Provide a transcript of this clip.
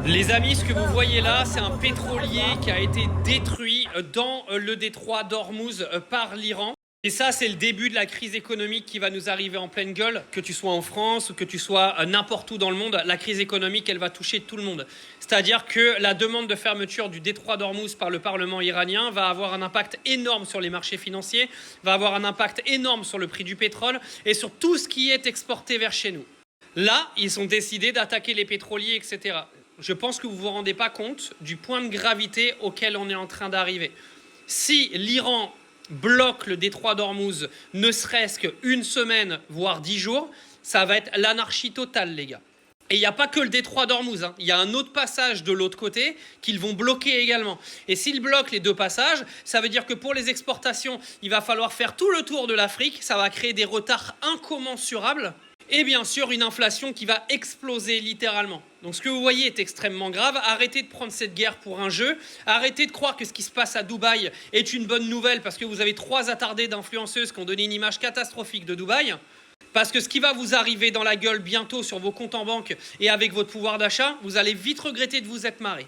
Les amis, ce que vous voyez là, c'est un pétrolier qui a été détruit dans le détroit d'Ormuz par l'Iran. Et ça, c'est le début de la crise économique qui va nous arriver en pleine gueule, que tu sois en France ou que tu sois n'importe où dans le monde. La crise économique, elle va toucher tout le monde. C'est-à-dire que la demande de fermeture du détroit d'Ormuz par le Parlement iranien va avoir un impact énorme sur les marchés financiers, va avoir un impact énorme sur le prix du pétrole et sur tout ce qui est exporté vers chez nous. Là, ils ont décidé d'attaquer les pétroliers, etc. Je pense que vous ne vous rendez pas compte du point de gravité auquel on est en train d'arriver. Si l'Iran bloque le détroit d'Ormuz, ne serait-ce qu'une semaine, voire 10 jours, ça va être l'anarchie totale, les gars. Et il n'y a pas que le détroit d'Ormuz, il y a un autre passage de l'autre côté qu'ils vont bloquer également. Et s'ils bloquent les deux passages, ça veut dire que pour les exportations, il va falloir faire tout le tour de l'Afrique, ça va créer des retards incommensurables. Et bien sûr, une inflation qui va exploser littéralement. Donc ce que vous voyez est extrêmement grave. Arrêtez de prendre cette guerre pour un jeu. Arrêtez de croire que ce qui se passe à Dubaï est une bonne nouvelle parce que vous avez 3 attardées d'influenceuses qui ont donné une image catastrophique de Dubaï. Parce que ce qui va vous arriver dans la gueule bientôt sur vos comptes en banque et avec votre pouvoir d'achat, vous allez vite regretter de vous être marré.